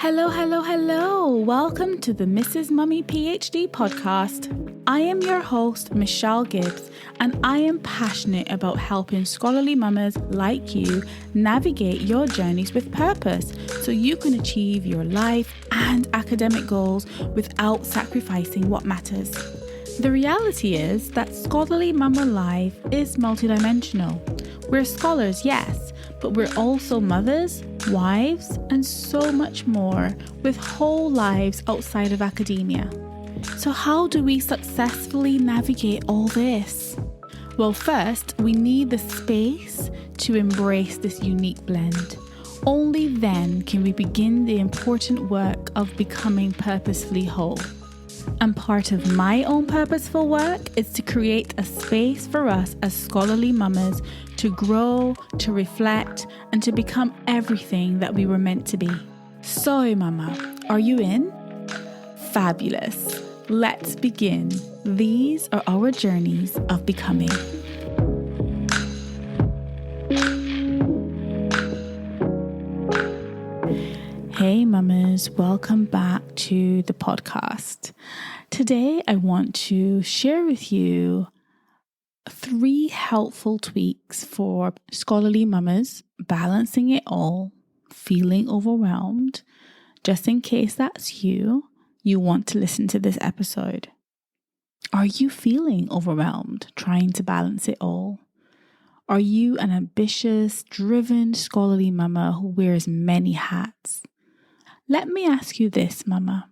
Hello. Welcome to the Mrs. Mummy PhD podcast. I am your host, Michelle Gibbs, and I am passionate about helping scholarly mamas like you navigate your journeys with purpose so you can achieve your life and academic goals without sacrificing what matters. The reality is that scholarly mama life is multidimensional. We're scholars, yes, but we're also mothers, wives, and so much more with whole lives outside of academia. So how do we successfully navigate all this? Well, first, we need the space to embrace this unique blend. Only then can we begin the important work of becoming purposefully whole. And part of my own purposeful work is to create a space for us as scholarly mamas to grow, to reflect, and to become everything that we were meant to be. So, mama, are you in? Fabulous. Let's begin. These are our journeys of becoming. Hey mamas, welcome back to the podcast. Today I want to share with you 3 helpful tweaks for scholarly mamas balancing it all, feeling overwhelmed. Just in case that's you want to listen to this episode. Are you feeling overwhelmed trying to balance it all? Are you an ambitious, driven scholarly mama who wears many hats? Let me ask you this, mama.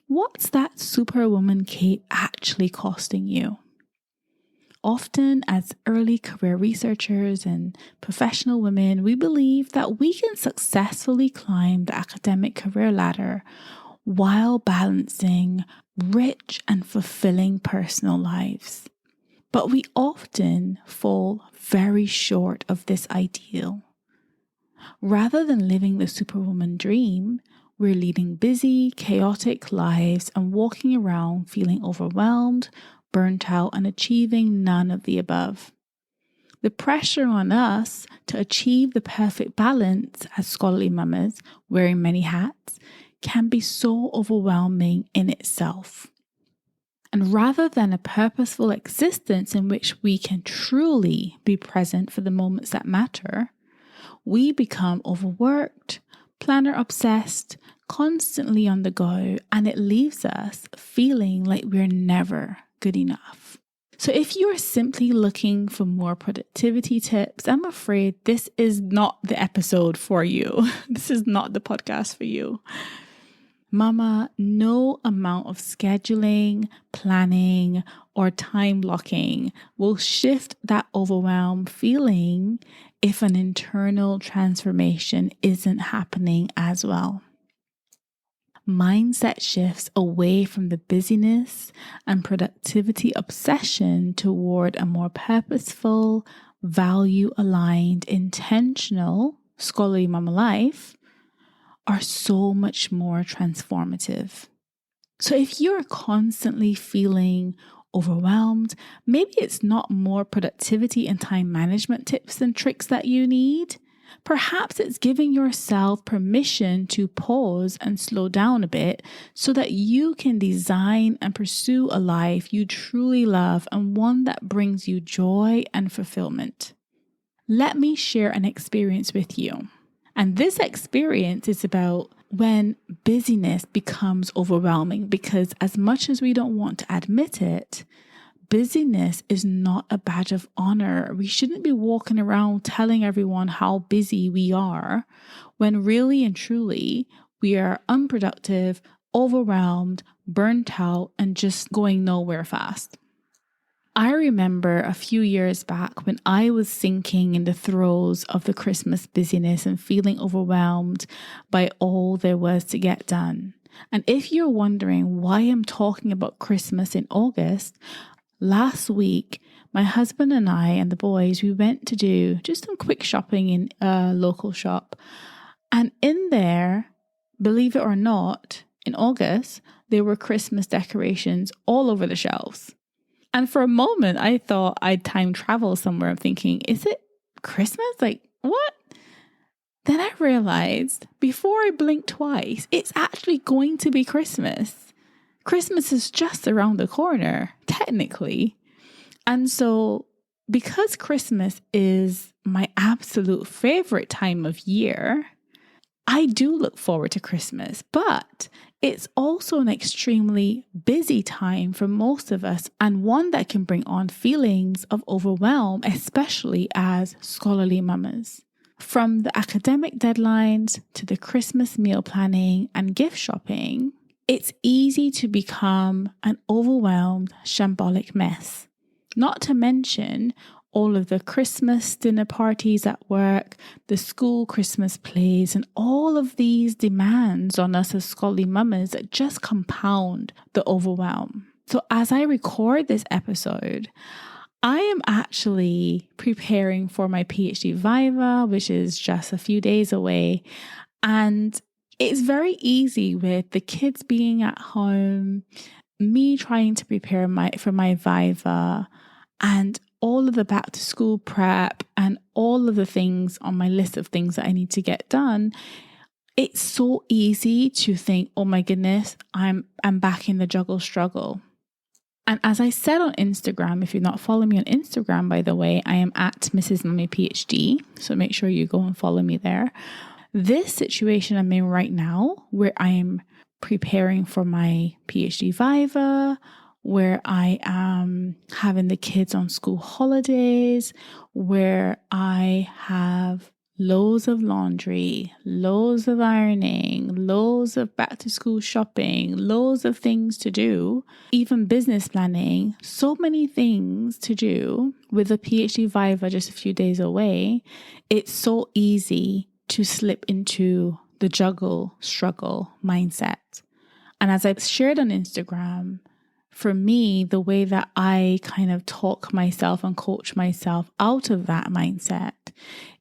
What's that superwoman cape actually costing you? Often, as early career researchers and professional women, we believe that we can successfully climb the academic career ladder while balancing rich and fulfilling personal lives. But we often fall very short of this ideal. Rather than living the superwoman dream, we're leading busy, chaotic lives and walking around feeling overwhelmed, burnt out, and achieving none of the above. The pressure on us to achieve the perfect balance as scholarly mamas, wearing many hats, can be so overwhelming in itself. And rather than a purposeful existence in which we can truly be present for the moments that matter, we become overworked, planner obsessed, constantly on the go, and it leaves us feeling like we're never good enough. So if you are simply looking for more productivity tips, I'm afraid this is not the episode for you. This is not the podcast for you. Mama, no amount of scheduling, planning, or time blocking will shift that overwhelmed feeling if an internal transformation isn't happening as well. Mindset shifts away from the busyness and productivity obsession toward a more purposeful, value-aligned, intentional, scholarly mama life are so much more transformative. So if you're constantly feeling overwhelmed, maybe it's not more productivity and time management tips and tricks that you need. Perhaps it's giving yourself permission to pause and slow down a bit so that you can design and pursue a life you truly love and one that brings you joy and fulfillment. Let me share an experience with you. And this experience is about when busyness becomes overwhelming, because as much as we don't want to admit it, busyness is not a badge of honor. We shouldn't be walking around telling everyone how busy we are when really and truly we are unproductive, overwhelmed, burnt out, and just going nowhere fast. I remember a few years back when I was sinking in the throes of the Christmas busyness and feeling overwhelmed by all there was to get done. And if you're wondering why I'm talking about Christmas in August, last week, my husband and I and the boys, we went to do just some quick shopping in a local shop. And in there, believe it or not, in August, there were Christmas decorations all over the shelves. And for a moment, I thought I'd time travel somewhere. I'm thinking, is it Christmas? Like, what? Then I realized before I blinked twice, it's actually going to be Christmas. Christmas is just around the corner, technically. And so because Christmas is my absolute favorite time of year, I do look forward to Christmas, but it's also an extremely busy time for most of us and one that can bring on feelings of overwhelm, especially as scholarly mamas. From the academic deadlines to the Christmas meal planning and gift shopping, it's easy to become an overwhelmed, shambolic mess. Not to mention all of the Christmas dinner parties at work, the school Christmas plays, and all of these demands on us as scholarly mamas that just compound the overwhelm. So as I record this episode, I am actually preparing for my PhD Viva, which is just a few days away. And it's very easy with the kids being at home, me trying to prepare for my Viva, and all of the back to school prep and all of the things on my list of things that I need to get done. It's so easy to think, oh my goodness, I'm back in the juggle struggle. And as I said on Instagram, if you're not following me on Instagram, by the way, I am at Mrs. Mummy PhD. So make sure you go and follow me there. This situation I'm in right now, where I am preparing for my PhD Viva, where I am having the kids on school holidays, where I have loads of laundry, loads of ironing, loads of back to school shopping, loads of things to do, even business planning, so many things to do with a PhD Viva just a few days away. It's so easy to slip into the juggle struggle mindset. And as I've shared on Instagram, for me, the way that I kind of talk myself and coach myself out of that mindset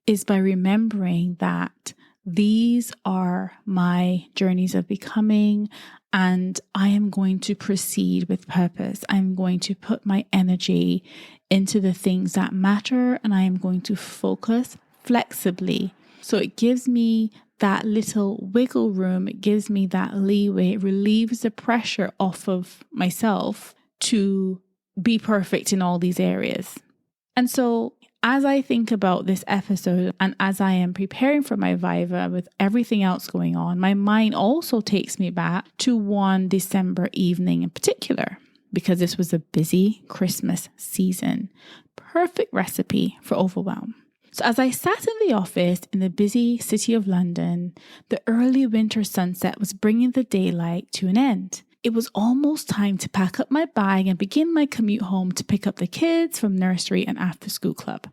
is by remembering that these are my journeys of becoming, and I am going to proceed with purpose. I'm going to put my energy into the things that matter, and I am going to focus flexibly. So it gives me that little wiggle room. It gives me that leeway. It relieves the pressure off of myself to be perfect in all these areas. And so as I think about this episode and as I am preparing for my Viva with everything else going on, my mind also takes me back to one December evening in particular, because this was a busy Christmas season. Perfect recipe for overwhelm. So as I sat in the office in the busy city of London, the early winter sunset was bringing the daylight to an end. It was almost time to pack up my bag and begin my commute home to pick up the kids from nursery and after school club.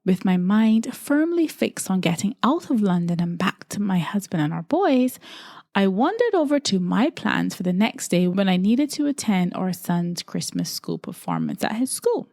With my mind firmly fixed on getting out of London and back to my husband and our boys, I wandered over to my plans for the next day when I needed to attend our son's Christmas school performance at his school.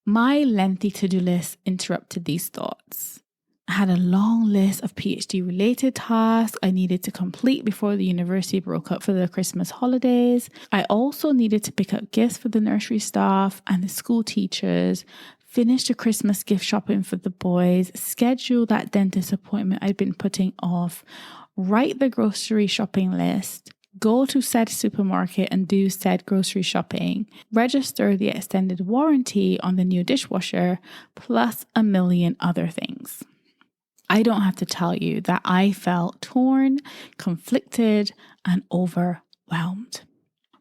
My lengthy to-do list interrupted these thoughts. I had a long list of PhD-related tasks I needed to complete before the university broke up for the Christmas holidays. I also needed to pick up gifts for the nursery staff and the school teachers, finish the Christmas gift shopping for the boys, schedule that dentist appointment I'd been putting off, write the grocery shopping list, go to said supermarket and do said grocery shopping, register the extended warranty on the new dishwasher, plus a million other things. I don't have to tell you that I felt torn, conflicted, and overwhelmed.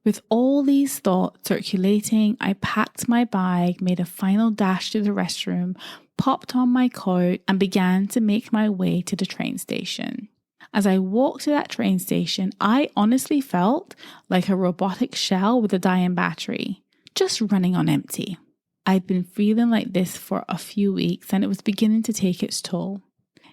With all these thoughts circulating, I packed my bag, made a final dash to the restroom, popped on my coat, and began to make my way to the train station. As I walked to that train station, I honestly felt like a robotic shell with a dying battery, just running on empty. I'd been feeling like this for a few weeks and it was beginning to take its toll.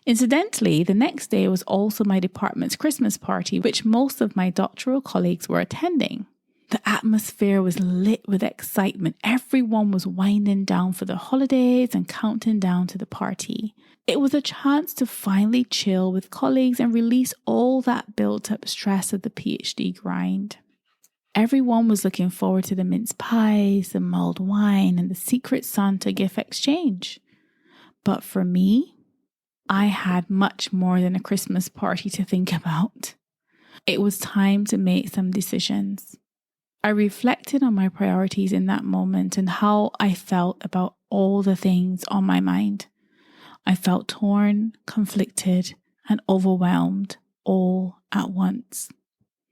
Incidentally, the next day was also my department's Christmas party, which most of my doctoral colleagues were attending. The atmosphere was lit with excitement. Everyone was winding down for the holidays and counting down to the party. It was a chance to finally chill with colleagues and release all that built-up stress of the PhD grind. Everyone was looking forward to the mince pies, the mulled wine, and the Secret Santa gift exchange. But for me, I had much more than a Christmas party to think about. It was time to make some decisions. I reflected on my priorities in that moment and how I felt about all the things on my mind. I felt torn, conflicted, and overwhelmed all at once.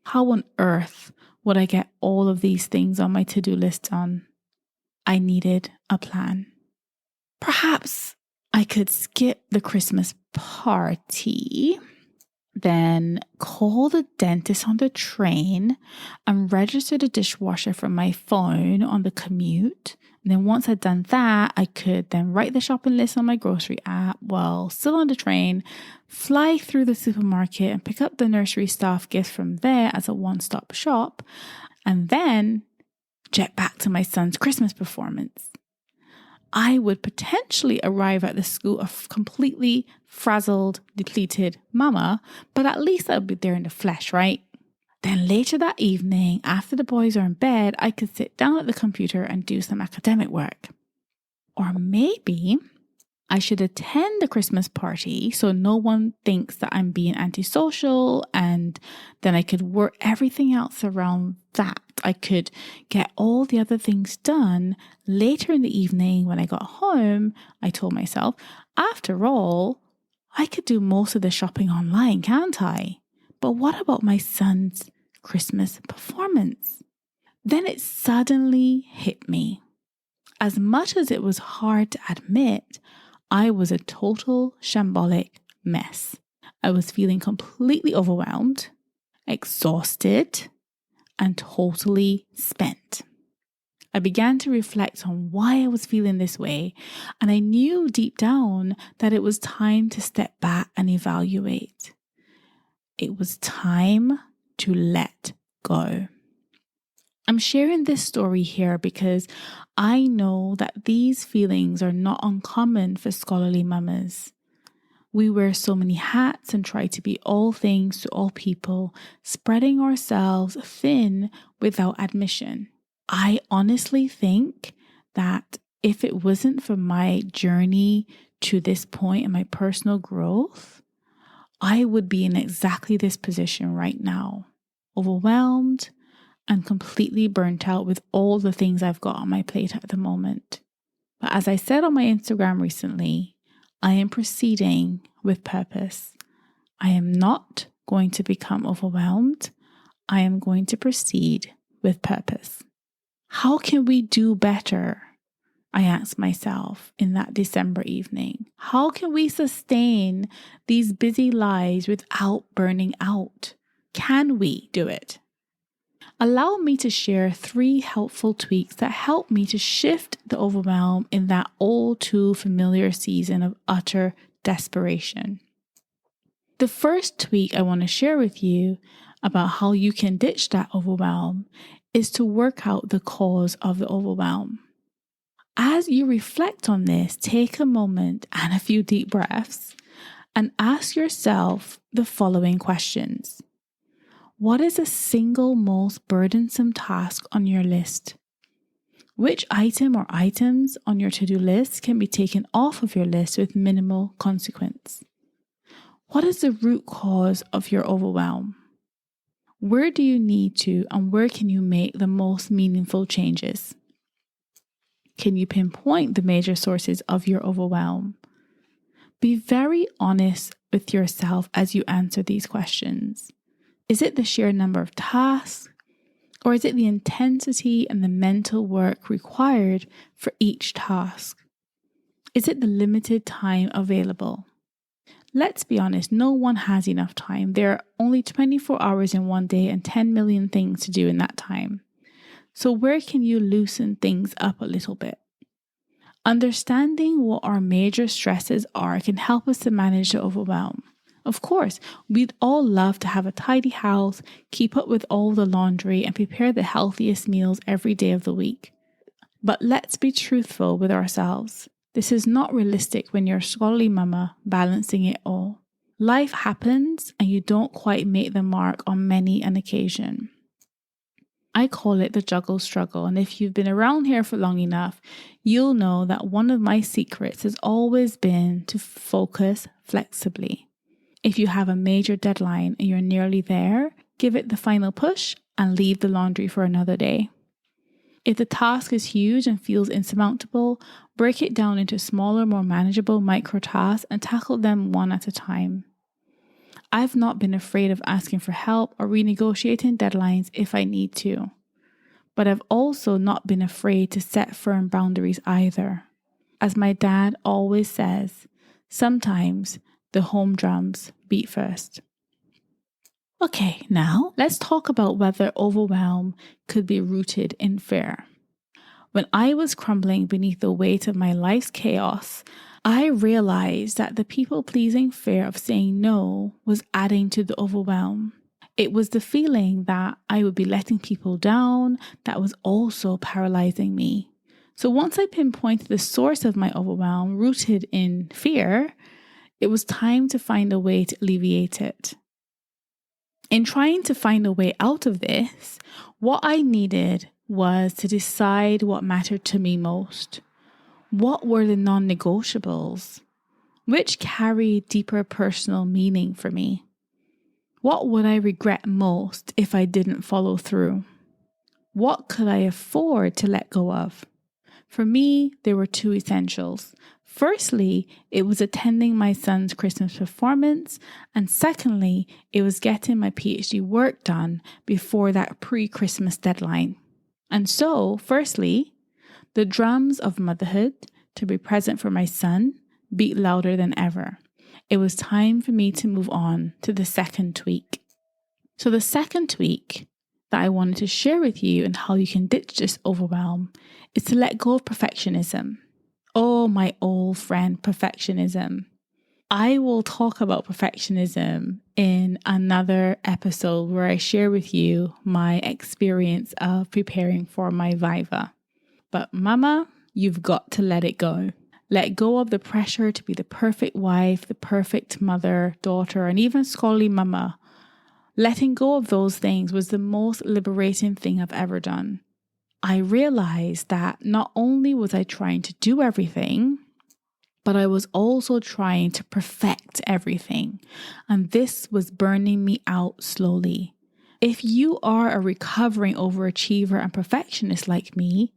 How on earth would I get all of these things on my to-do list done? I needed a plan. Perhaps I could skip the Christmas party, then call the dentist on the train and register the dishwasher from my phone on the commute. And then once I'd done that, I could then write the shopping list on my grocery app while still on the train, fly through the supermarket and pick up the nursery staff gift from there as a one-stop shop, and then jet back to my son's Christmas performance. I would potentially arrive at the school a completely frazzled, depleted mama, but at least I would be there in the flesh, right? Then later that evening, after the boys are in bed, I could sit down at the computer and do some academic work. Or maybe I should attend the Christmas party so no one thinks that I'm being antisocial, and then I could work everything else around that. I could get all the other things done later in the evening when I got home. I told myself, after all, I could do most of the shopping online, can't I? But what about my son's Christmas performance? Then it suddenly hit me. As much as it was hard to admit, I was a total shambolic mess. I was feeling completely overwhelmed, exhausted, and totally spent. I began to reflect on why I was feeling this way, and I knew deep down that it was time to step back and evaluate. It was time to let go. I'm sharing this story here because I know that these feelings are not uncommon for scholarly mamas. We wear so many hats and try to be all things to all people, spreading ourselves thin without admission. I honestly think that if it wasn't for my journey to this point in my personal growth, I would be in exactly this position right now, overwhelmed and completely burnt out with all the things I've got on my plate at the moment. But as I said on my Instagram recently, I am proceeding with purpose. I am not going to become overwhelmed. I am going to proceed with purpose. How can we do better? I asked myself in that December evening. How can we sustain these busy lives without burning out? Can we do it? Allow me to share 3 helpful tweaks that help me to shift the overwhelm in that all too familiar season of utter desperation. The first tweak I want to share with you about how you can ditch that overwhelm is to work out the cause of the overwhelm. As you reflect on this, take a moment and a few deep breaths and ask yourself the following questions. What is the single most burdensome task on your list? Which item or items on your to-do list can be taken off of your list with minimal consequence? What is the root cause of your overwhelm? Where do you need to and where can you make the most meaningful changes? Can you pinpoint the major sources of your overwhelm? Be very honest with yourself as you answer these questions. Is it the sheer number of tasks, or is it the intensity and the mental work required for each task? Is it the limited time available? Let's be honest, no one has enough time. There are only 24 hours in one day and 10 million things to do in that time. So where can you loosen things up a little bit? Understanding what our major stresses are can help us to manage the overwhelm. Of course, we'd all love to have a tidy house, keep up with all the laundry, and prepare the healthiest meals every day of the week. But let's be truthful with ourselves. This is not realistic when you're a scholarly mama balancing it all. Life happens and you don't quite make the mark on many an occasion. I call it the juggle struggle. And if you've been around here for long enough, you'll know that one of my secrets has always been to focus flexibly. If you have a major deadline and you're nearly there, give it the final push and leave the laundry for another day. If the task is huge and feels insurmountable, break it down into smaller, more manageable micro tasks and tackle them one at a time. I've not been afraid of asking for help or renegotiating deadlines if I need to. But I've also not been afraid to set firm boundaries either. As my dad always says, sometimes the home drums beat first. Okay, now let's talk about whether overwhelm could be rooted in fear. When I was crumbling beneath the weight of my life's chaos, I realized that the people-pleasing fear of saying no was adding to the overwhelm. It was the feeling that I would be letting people down that was also paralyzing me. So once I pinpointed the source of my overwhelm rooted in fear, it was time to find a way to alleviate it. In trying to find a way out of this, what I needed was to decide what mattered to me most. What were the non-negotiables? Which carried deeper personal meaning for me? What would I regret most if I didn't follow through? What could I afford to let go of? For me, there were two essentials. Firstly, it was attending my son's Christmas performance, and secondly, it was getting my PhD work done before that pre-Christmas deadline. And so, firstly, the drums of motherhood, to be present for my son, beat louder than ever. It was time for me to move on to the second tweak. So the second tweak that I wanted to share with you and how you can ditch this overwhelm is to let go of perfectionism. Oh, my old friend, perfectionism. I will talk about perfectionism in another episode where I share with you my experience of preparing for my Viva. But mama, you've got to let it go. Let go of the pressure to be the perfect wife, the perfect mother, daughter, and even scholarly mama. Letting go of those things was the most liberating thing I've ever done. I realized that not only was I trying to do everything, but I was also trying to perfect everything. And this was burning me out slowly. If you are a recovering overachiever and perfectionist like me,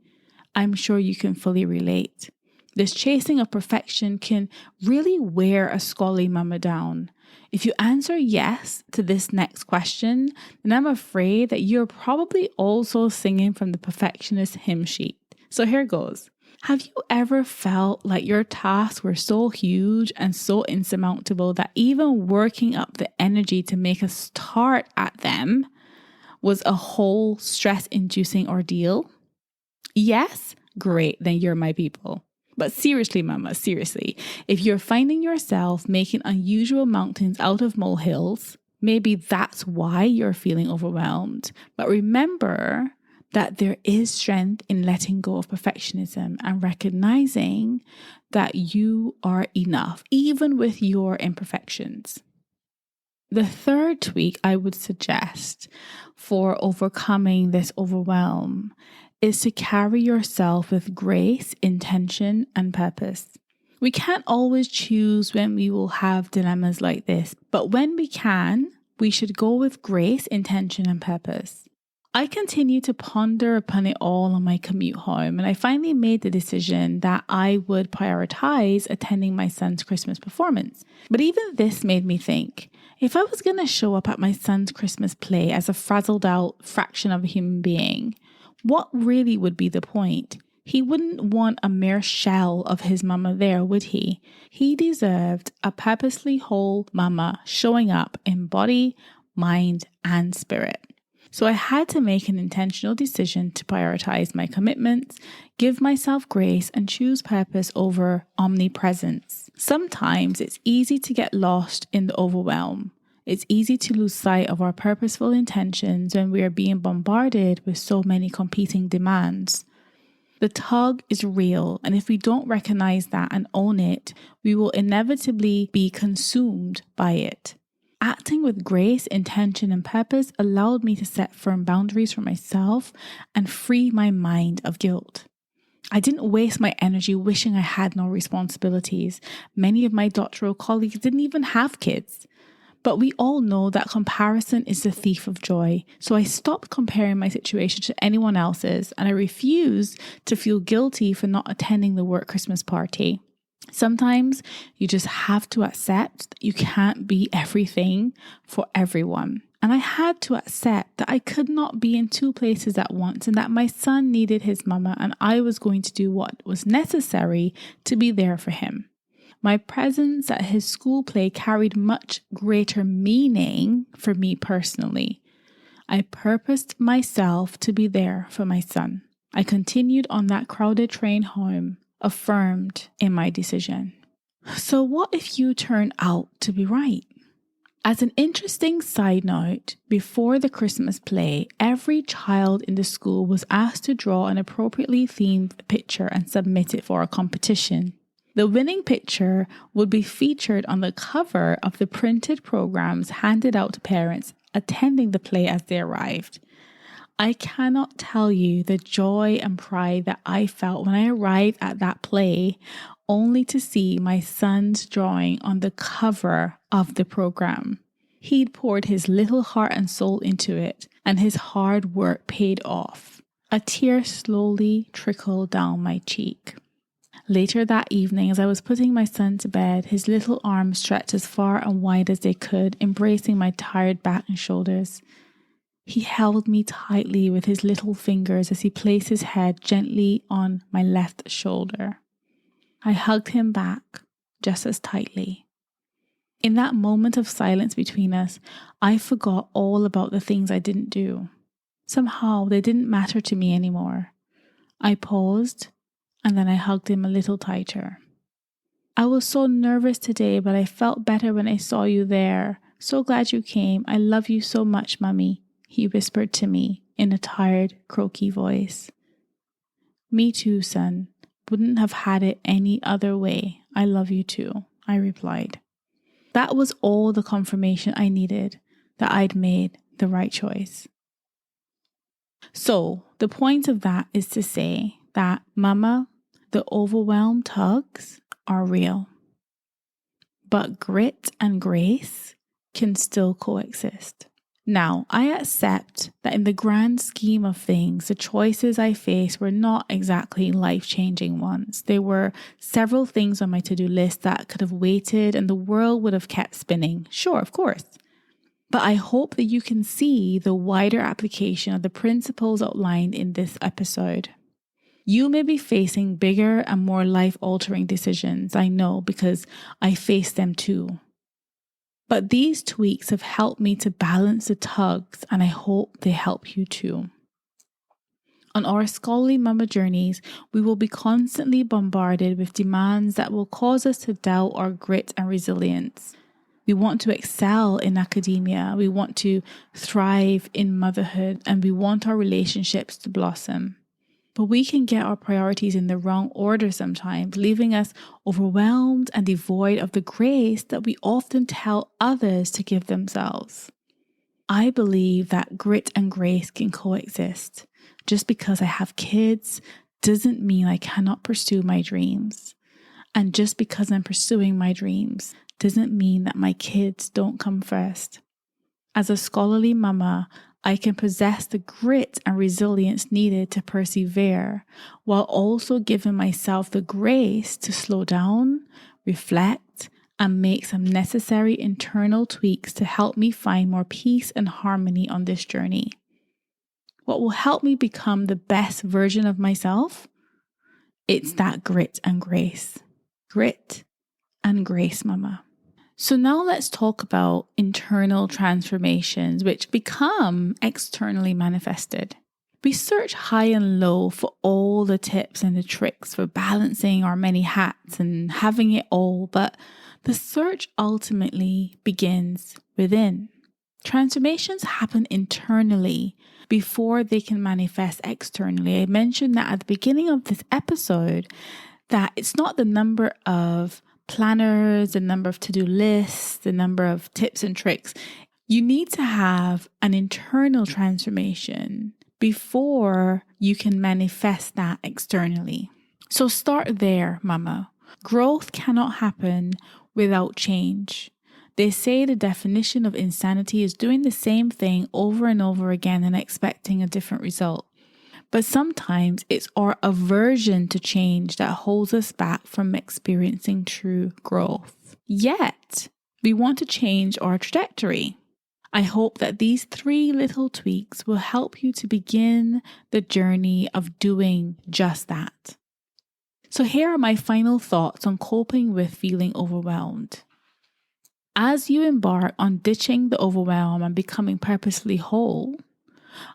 I'm sure you can fully relate. This chasing of perfection can really wear a scholarly mama down. If you answer yes to this next question, then I'm afraid that you're probably also singing from the perfectionist hymn sheet. So here goes. Have you ever felt like your tasks were so huge and so insurmountable that even working up the energy to make a start at them was a whole stress-inducing ordeal? Yes? Great, then you're my people. But seriously, mama, seriously, if you're finding yourself making unusual mountains out of molehills, maybe that's why you're feeling overwhelmed. But remember that there is strength in letting go of perfectionism and recognizing that you are enough, even with your imperfections. The third tweak I would suggest for overcoming this overwhelm is to carry yourself with grace, intention, and purpose. We can't always choose when we will have dilemmas like this, but when we can, we should go with grace, intention, and purpose. I continued to ponder upon it all on my commute home, and I finally made the decision that I would prioritize attending my son's Christmas performance. But even this made me think, if I was going to show up at my son's Christmas play as a frazzled out fraction of a human being, what really would be the point? He wouldn't want a mere shell of his mama there, would he? He deserved a purposely whole mama showing up in body, mind, and spirit. So I had to make an intentional decision to prioritize my commitments, give myself grace, and choose purpose over omnipresence. Sometimes it's easy to get lost in the overwhelm. It's easy to lose sight of our purposeful intentions when we are being bombarded with so many competing demands. The tug is real, and if we don't recognize that and own it, we will inevitably be consumed by it. Acting with grace, intention, and purpose allowed me to set firm boundaries for myself and free my mind of guilt. I didn't waste my energy wishing I had no responsibilities. Many of my doctoral colleagues didn't even have kids. But we all know that comparison is the thief of joy. So I stopped comparing my situation to anyone else's, and I refused to feel guilty for not attending the work Christmas party. Sometimes you just have to accept that you can't be everything for everyone. And I had to accept that I could not be in two places at once and that my son needed his mama and I was going to do what was necessary to be there for him. My presence at his school play carried much greater meaning for me personally. I purposed myself to be there for my son. I continued on that crowded train home, affirmed in my decision. So what if you turn out to be right? As an interesting side note, before the Christmas play, every child in the school was asked to draw an appropriately themed picture and submit it for a competition. The winning picture would be featured on the cover of the printed programs handed out to parents attending the play as they arrived. I cannot tell you the joy and pride that I felt when I arrived at that play, only to see my son's drawing on the cover of the program. He'd poured his little heart and soul into it, and his hard work paid off. A tear slowly trickled down my cheek. Later that evening, as I was putting my son to bed, his little arms stretched as far and wide as they could, embracing my tired back and shoulders. He held me tightly with his little fingers as he placed his head gently on my left shoulder. I hugged him back just as tightly. In that moment of silence between us, I forgot all about the things I didn't do. Somehow they didn't matter to me anymore. I paused and then I hugged him a little tighter. I was so nervous today, but I felt better when I saw you there. So glad you came. I love you so much, Mummy, he whispered to me in a tired, croaky voice. Me too, son. Wouldn't have had it any other way. I love you too, I replied. That was all the confirmation I needed that I'd made the right choice. So the point of that is to say that, Mama, the overwhelmed tugs are real. But grit and grace can still coexist. Now, I accept that in the grand scheme of things, the choices I faced were not exactly life-changing ones. There were several things on my to-do list that could have waited and the world would have kept spinning. Sure, of course. But I hope that you can see the wider application of the principles outlined in this episode. You may be facing bigger and more life-altering decisions, I know, because I faced them too. But these tweaks have helped me to balance the tugs, and I hope they help you too. On our scholarly mama journeys, we will be constantly bombarded with demands that will cause us to doubt our grit and resilience. We want to excel in academia, we want to thrive in motherhood, and we want our relationships to blossom. But we can get our priorities in the wrong order sometimes, leaving us overwhelmed and devoid of the grace that we often tell others to give themselves. I believe that grit and grace can coexist. Just because I have kids doesn't mean I cannot pursue my dreams. And just because I'm pursuing my dreams doesn't mean that my kids don't come first. As a scholarly mama, I can possess the grit and resilience needed to persevere, while also giving myself the grace to slow down, reflect, and make some necessary internal tweaks to help me find more peace and harmony on this journey. What will help me become the best version of myself? It's that grit and grace. Grit and grace, mama. So now let's talk about internal transformations which become externally manifested. We search high and low for all the tips and the tricks for balancing our many hats and having it all, but the search ultimately begins within. Transformations happen internally before they can manifest externally. I mentioned that at the beginning of this episode that it's not the number of planners, the number of to-do lists, the number of tips and tricks. You need to have an internal transformation before you can manifest that externally. So start there, mama. Growth cannot happen without change. They say the definition of insanity is doing the same thing over and over again and expecting a different result. But sometimes it's our aversion to change that holds us back from experiencing true growth. Yet, we want to change our trajectory. I hope that these 3 little tweaks will help you to begin the journey of doing just that. So here are my final thoughts on coping with feeling overwhelmed. As you embark on ditching the overwhelm and becoming purposefully whole,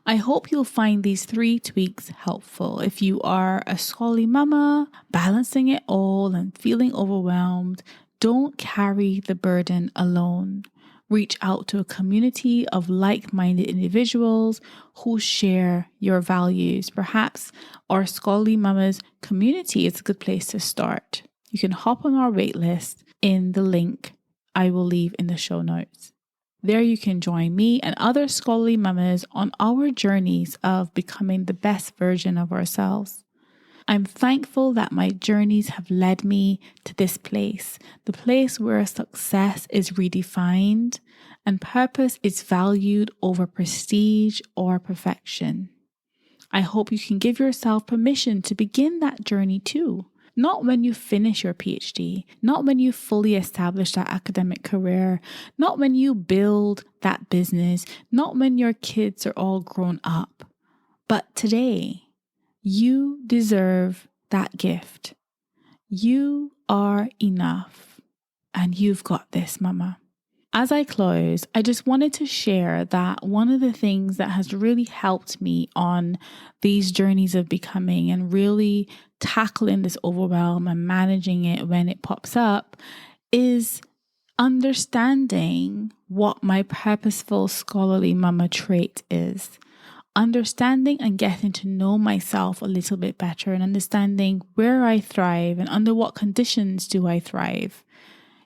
I hope you'll find these 3 tweaks helpful. If you are a scholarly mama, balancing it all and feeling overwhelmed, don't carry the burden alone. Reach out to a community of like-minded individuals who share your values. Perhaps our Scholarly Mamas community is a good place to start. You can hop on our waitlist in the link I will leave in the show notes. There you can join me and other scholarly mamas on our journeys of becoming the best version of ourselves. I'm thankful that my journeys have led me to this place, the place where success is redefined and purpose is valued over prestige or perfection. I hope you can give yourself permission to begin that journey too. Not when you finish your PhD, not when you fully establish that academic career, not when you build that business, not when your kids are all grown up. But today, you deserve that gift. You are enough, and you've got this, mama. As I close, I just wanted to share that one of the things that has really helped me on these journeys of becoming and really tackling this overwhelm and managing it when it pops up is understanding what my purposeful scholarly mama trait is. Understanding and getting to know myself a little bit better and understanding where I thrive and under what conditions do I thrive.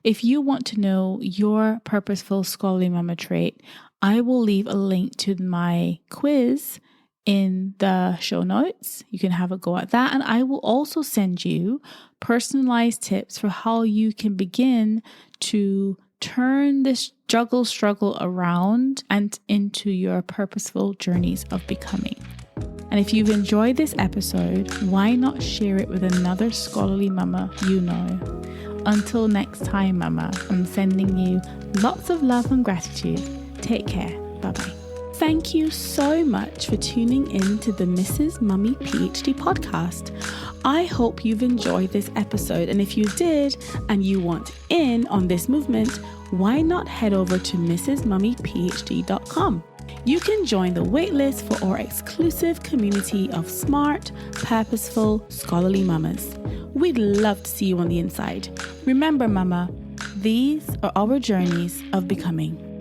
If you want to know your purposeful scholarly mama trait, I will leave a link to my quiz in the show notes. You can have a go at that. And I will also send you personalized tips for how you can begin to turn this struggle around and into your purposeful journeys of becoming. And if you've enjoyed this episode, why not share it with another scholarly mama you know? Until next time, mama, I'm sending you lots of love and gratitude. Take care. Bye-bye. Thank you so much for tuning in to the Mrs. Mummy PhD podcast. I hope you've enjoyed this episode. And if you did and you want in on this movement, why not head over to mrsmummyphd.com. You can join the waitlist for our exclusive community of smart, purposeful, scholarly mamas. We'd love to see you on the inside. Remember, mama, these are our journeys of becoming.